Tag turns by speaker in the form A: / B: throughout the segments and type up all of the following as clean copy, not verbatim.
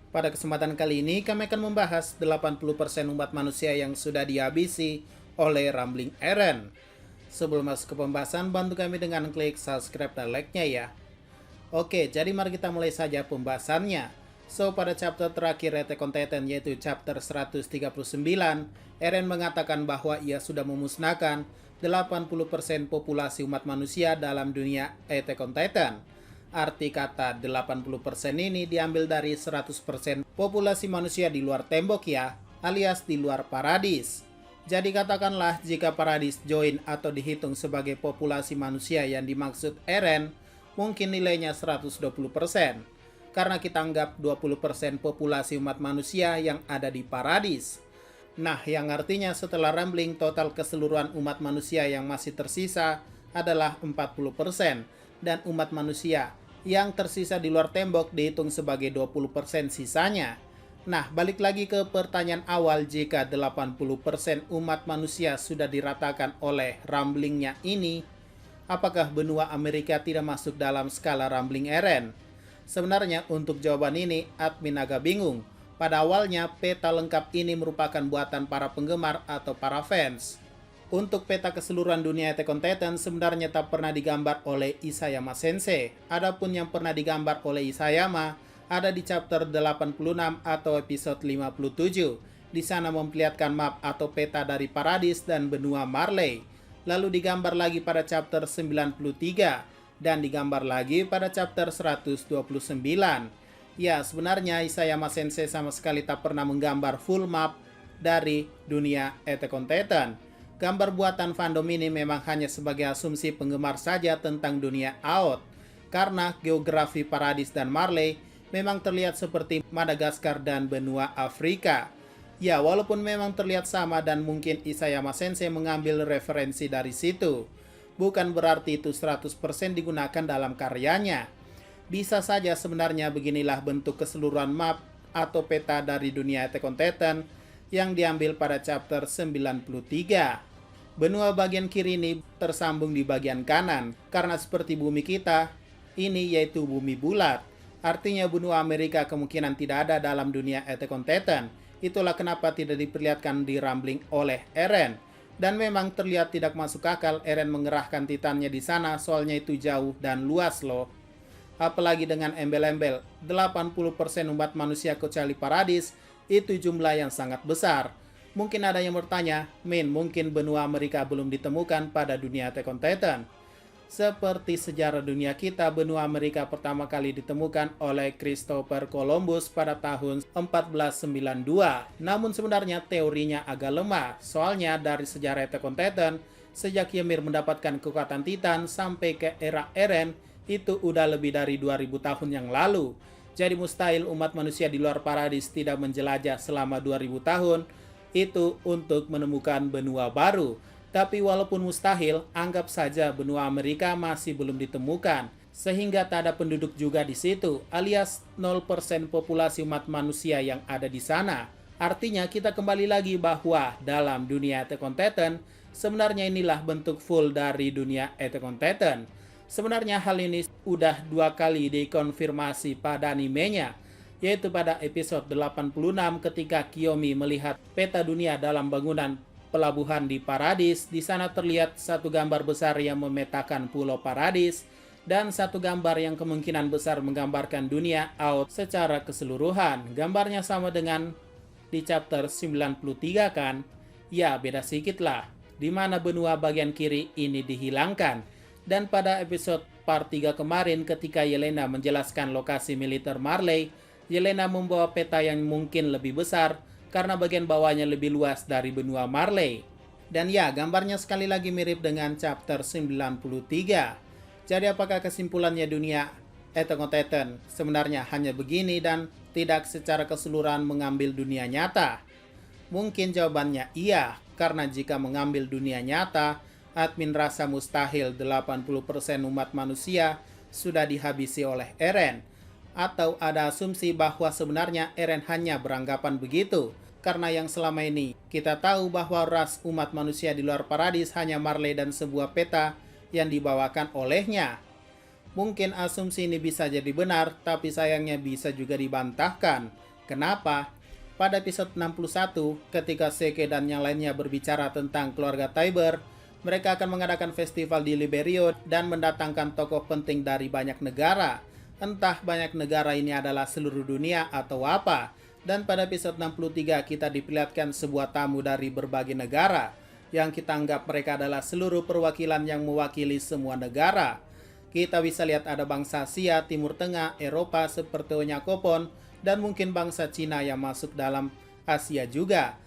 A: Pada kesempatan kali ini kami akan membahas 80% umat manusia yang sudah dihabisi oleh Rambling Eren. Sebelum masuk ke pembahasan, bantu kami dengan klik subscribe dan like-nya ya. Oke, jadi mari kita mulai saja pembahasannya. So, pada chapter terakhir Attack on Titan yaitu chapter 139, Eren mengatakan bahwa ia sudah memusnahkan 80% populasi umat manusia dalam dunia Attack on Titan. Arti kata 80% ini diambil dari 100% populasi manusia di luar tembok ya, alias di luar paradis. Jadi katakanlah jika paradis join atau dihitung sebagai populasi manusia yang dimaksud Eren, mungkin nilainya 120%. Karena kita anggap 20% populasi umat manusia yang ada di paradis. Nah, yang artinya setelah Rambling, total keseluruhan umat manusia yang masih tersisa adalah 40%. Dan umat manusia yang tersisa di luar tembok dihitung sebagai 20% sisanya. Nah, balik lagi ke pertanyaan awal, jika 80% umat manusia sudah diratakan oleh Ramblingnya ini, apakah benua Amerika tidak masuk dalam skala Rambling Eren? Sebenarnya untuk jawaban ini, admin agak bingung. Pada awalnya, peta lengkap ini merupakan buatan para penggemar atau para fans. Untuk peta keseluruhan dunia Attack on Titan sebenarnya tak pernah digambar oleh Isayama Sensei. Adapun yang pernah digambar oleh Isayama ada di chapter 86 atau episode 57. Di sana memperlihatkan map atau peta dari Paradis dan benua Marley. Lalu digambar lagi pada chapter 93 dan digambar lagi pada chapter 129. Ya, sebenarnya Isayama Sensei sama sekali tak pernah menggambar full map dari dunia Attack on Titan. Gambar buatan fandom ini memang hanya sebagai asumsi penggemar saja tentang dunia AOT, karena geografi Paradis dan Marley memang terlihat seperti Madagaskar dan benua Afrika. Ya, walaupun memang terlihat sama dan mungkin Isayama Sensei mengambil referensi dari situ, bukan berarti itu 100% digunakan dalam karyanya. Bisa saja sebenarnya beginilah bentuk keseluruhan map atau peta dari dunia Attack on Titan yang diambil pada chapter 93. Benua bagian kiri ini tersambung di bagian kanan, karena seperti bumi kita, ini yaitu bumi bulat. Artinya benua Amerika kemungkinan tidak ada dalam dunia Attack on Titan. Itulah kenapa tidak diperlihatkan di Rambling oleh Eren. Dan memang terlihat tidak masuk akal Eren mengerahkan Titannya di sana, soalnya itu jauh dan luas loh. Apalagi dengan embel-embel 80% umat manusia kecuali Paradis, itu jumlah yang sangat besar. Mungkin ada yang bertanya, mungkin benua Amerika belum ditemukan pada dunia Attack on Titan. Seperti sejarah dunia kita, benua Amerika pertama kali ditemukan oleh Christopher Columbus pada tahun 1492. Namun sebenarnya teorinya agak lemah, soalnya dari sejarah Attack on Titan, sejak Ymir mendapatkan kekuatan Titan sampai ke era Eren, itu udah lebih dari 2000 tahun yang lalu. Jadi mustahil umat manusia di luar Paradis tidak menjelajah selama 2000 tahun, itu untuk menemukan benua baru. Tapi walaupun mustahil, anggap saja benua Amerika masih belum ditemukan, sehingga tak ada penduduk juga di situ, alias 0% populasi umat manusia yang ada di sana. Artinya kita kembali lagi bahwa dalam dunia Attack on Titan, sebenarnya inilah bentuk full dari dunia Attack on Titan. Sebenarnya hal ini udah 2 kali dikonfirmasi pada animenya, yaitu pada episode 86 ketika Kiyomi melihat peta dunia dalam bangunan pelabuhan di Paradis. Di sana terlihat satu gambar besar yang memetakan pulau Paradis dan satu gambar yang kemungkinan besar menggambarkan dunia AOT secara keseluruhan. Gambarnya sama dengan di chapter 93 kan? Ya, beda sedikit lah, di mana benua bagian kiri ini dihilangkan. Dan pada episode part 3 kemarin ketika Yelena menjelaskan lokasi militer Marley, Yelena membawa peta yang mungkin lebih besar karena bagian bawahnya lebih luas dari benua Marley. Dan ya, gambarnya sekali lagi mirip dengan chapter 93. Jadi apakah kesimpulannya dunia Attack on Titan sebenarnya hanya begini dan tidak secara keseluruhan mengambil dunia nyata? Mungkin jawabannya iya, karena jika mengambil dunia nyata, admin rasa mustahil 80% umat manusia sudah dihabisi oleh Eren. Atau ada asumsi bahwa sebenarnya Eren hanya beranggapan begitu, karena yang selama ini kita tahu bahwa ras umat manusia di luar Paradis hanya Marley dan sebuah peta yang dibawakan olehnya. Mungkin asumsi ini bisa jadi benar, tapi sayangnya bisa juga dibantahkan. Kenapa? Pada episode 61, ketika Seke dan yang lainnya berbicara tentang keluarga Tiber, mereka akan mengadakan festival di Liberio dan mendatangkan tokoh penting dari banyak negara. Entah banyak negara ini adalah seluruh dunia atau apa. Dan pada episode 63 kita diperlihatkan sebuah tamu dari berbagai negara, yang kita anggap mereka adalah seluruh perwakilan yang mewakili semua negara. Kita bisa lihat ada bangsa Asia, Timur Tengah, Eropa seperti Onyakopon, dan mungkin bangsa Cina yang masuk dalam Asia juga.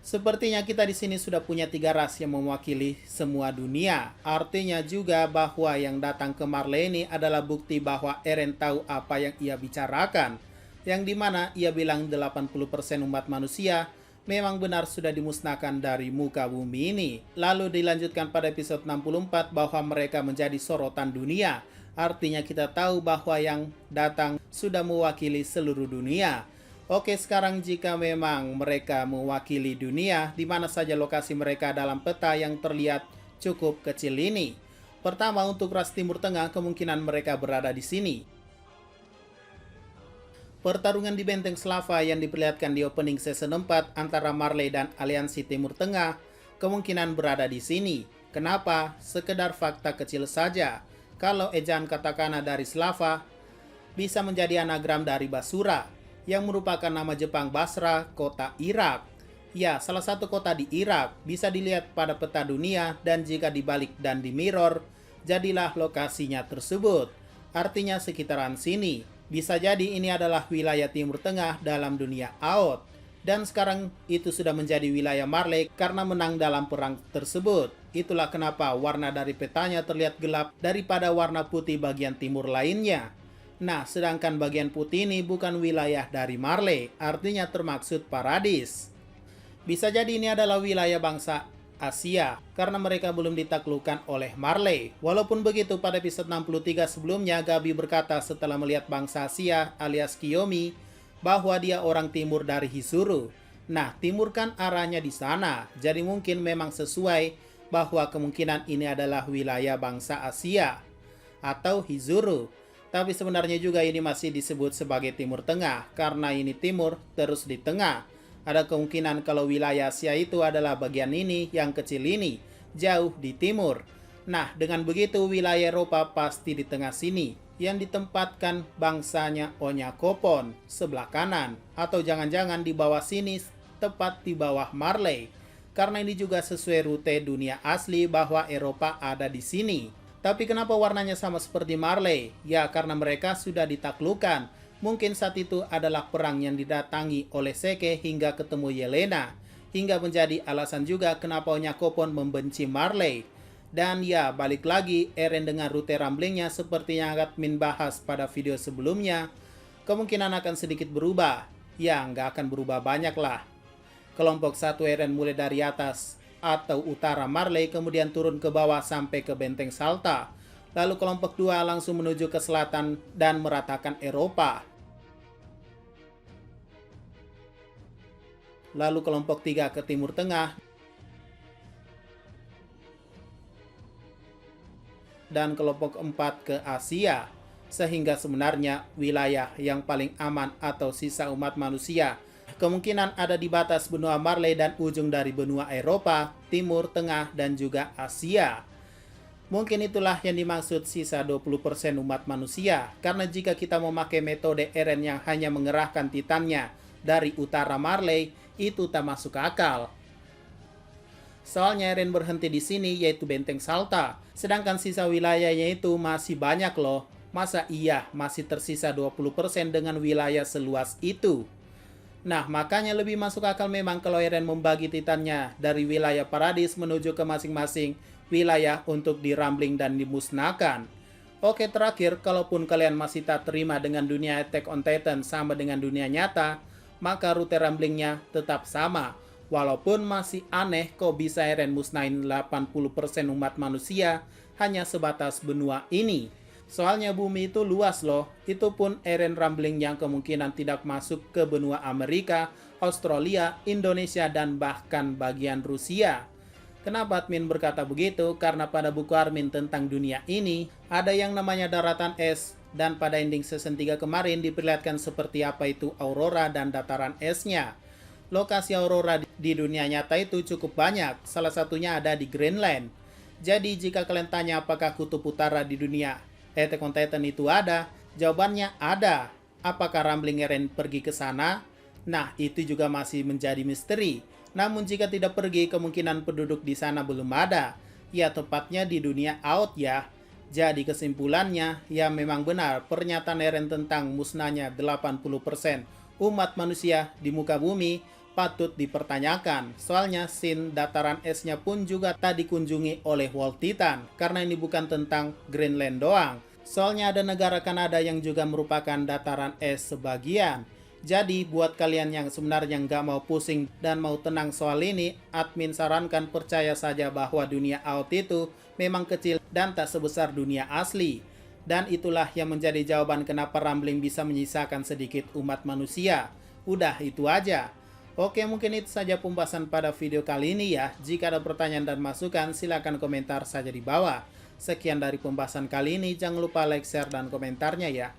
A: Sepertinya kita di sini sudah punya 3 ras yang mewakili semua dunia. Artinya juga bahwa yang datang ke Marley ini adalah bukti bahwa Eren tahu apa yang ia bicarakan. Yang dimana ia bilang 80% umat manusia memang benar sudah dimusnahkan dari muka bumi ini. Lalu dilanjutkan pada episode 64 bahwa mereka menjadi sorotan dunia. Artinya kita tahu bahwa yang datang sudah mewakili seluruh dunia. Oke, sekarang jika memang mereka mewakili dunia, di mana saja lokasi mereka dalam peta yang terlihat cukup kecil ini? Pertama, untuk ras Timur Tengah, kemungkinan mereka berada di sini. Pertarungan di Benteng Slava yang diperlihatkan di opening season 4 antara Marley dan Aliansi Timur Tengah, kemungkinan berada di sini. Kenapa? Sekedar fakta kecil saja. Kalau ejaan katakana dari Slava bisa menjadi anagram dari Basura, yang merupakan nama Jepang Basra, kota Irak. Ya, salah satu kota di Irak bisa dilihat pada peta dunia, dan jika dibalik dan di mirror, jadilah lokasinya tersebut. Artinya sekitaran sini. Bisa jadi ini adalah wilayah Timur Tengah dalam dunia AOT. Dan sekarang itu sudah menjadi wilayah Marley karena menang dalam perang tersebut. Itulah kenapa warna dari petanya terlihat gelap daripada warna putih bagian timur lainnya. Nah, sedangkan bagian putih ini bukan wilayah dari Marley, artinya termaksud Paradis. Bisa jadi ini adalah wilayah bangsa Asia, karena mereka belum ditaklukkan oleh Marley. Walaupun begitu, pada episode 63 sebelumnya, Gabi berkata setelah melihat bangsa Asia alias Kiyomi, bahwa dia orang timur dari Hizuru. Nah, timur kan arahnya di sana, jadi mungkin memang sesuai bahwa kemungkinan ini adalah wilayah bangsa Asia atau Hizuru. Tapi sebenarnya juga ini masih disebut sebagai Timur Tengah, karena ini timur terus di tengah. Ada kemungkinan kalau wilayah Asia itu adalah bagian ini, yang kecil ini, jauh di timur. Nah, dengan begitu wilayah Eropa pasti di tengah sini, yang ditempatkan bangsanya Onyakopon sebelah kanan, atau jangan-jangan di bawah sini, tepat di bawah Marley. Karena ini juga sesuai rute dunia asli bahwa Eropa ada di sini. Tapi kenapa warnanya sama seperti Marley? Ya, karena mereka sudah ditaklukkan. Mungkin saat itu adalah perang yang didatangi oleh Seke hingga ketemu Yelena. Hingga menjadi alasan juga kenapa Onyakopon membenci Marley. Dan ya, balik lagi, Eren dengan rute ramblingnya seperti yang Admin bahas pada video sebelumnya, kemungkinan akan sedikit berubah. Ya, nggak akan berubah banyak lah. Kelompok 1 Eren mulai dari atas atau utara Marley, kemudian turun ke bawah sampai ke Benteng Salta. Lalu kelompok 2 langsung menuju ke selatan dan meratakan Eropa. Lalu kelompok 3 ke Timur Tengah. Dan kelompok 4 ke Asia. Sehingga sebenarnya wilayah yang paling aman atau sisa umat manusia kemungkinan ada di batas benua Marley dan ujung dari benua Eropa, Timur Tengah, dan juga Asia. Mungkin itulah yang dimaksud sisa 20% umat manusia, karena jika kita memakai metode Eren yang hanya mengerahkan titannya dari utara Marley, itu tak masuk akal. Soalnya Eren berhenti di sini, yaitu Benteng Salta, sedangkan sisa wilayahnya itu masih banyak loh. Masa iya masih tersisa 20% dengan wilayah seluas itu? Nah, makanya lebih masuk akal memang kalau Eren membagi titannya dari wilayah Paradis menuju ke masing-masing wilayah untuk dirambling dan dimusnahkan. Oke, terakhir, kalaupun kalian masih tak terima dengan dunia Attack on Titan sama dengan dunia nyata, maka rute ramblingnya tetap sama. Walaupun masih aneh kok bisa Eren musnahin 80% umat manusia hanya sebatas benua ini. Soalnya bumi itu luas loh, itu pun Eren rambling yang kemungkinan tidak masuk ke benua Amerika, Australia, Indonesia, dan bahkan bagian Rusia. Kenapa admin berkata begitu? Karena pada buku admin tentang dunia ini, ada yang namanya daratan es, dan pada ending season 3 kemarin diperlihatkan seperti apa itu aurora dan dataran esnya. Lokasi aurora di dunia nyata itu cukup banyak, salah satunya ada di Greenland. Jadi jika kalian tanya apakah kutub utara di dunia Attack on Titan itu ada, jawabannya ada. Apakah Rambling Eren pergi ke sana? Nah, itu juga masih menjadi misteri. Namun jika tidak pergi, kemungkinan penduduk di sana belum ada. Ya, tepatnya di dunia Out ya. Jadi kesimpulannya, ya memang benar pernyataan Eren tentang musnahnya 80% umat manusia di muka bumi patut dipertanyakan. Soalnya scene dataran esnya pun juga tak dikunjungi oleh World Titan, karena ini bukan tentang Greenland doang. Soalnya ada negara Kanada yang juga merupakan dataran es sebagian. Jadi buat kalian yang sebenarnya nggak mau pusing dan mau tenang soal ini, admin sarankan percaya saja bahwa dunia Out itu memang kecil dan tak sebesar dunia asli. Dan itulah yang menjadi jawaban kenapa Rambling bisa menyisakan sedikit umat manusia. Udah itu aja. Oke, mungkin itu saja pembahasan pada video kali ini ya. Jika ada pertanyaan dan masukan, silahkan komentar saja di bawah. Sekian dari pembahasan kali ini, jangan lupa like, share, dan komentarnya ya.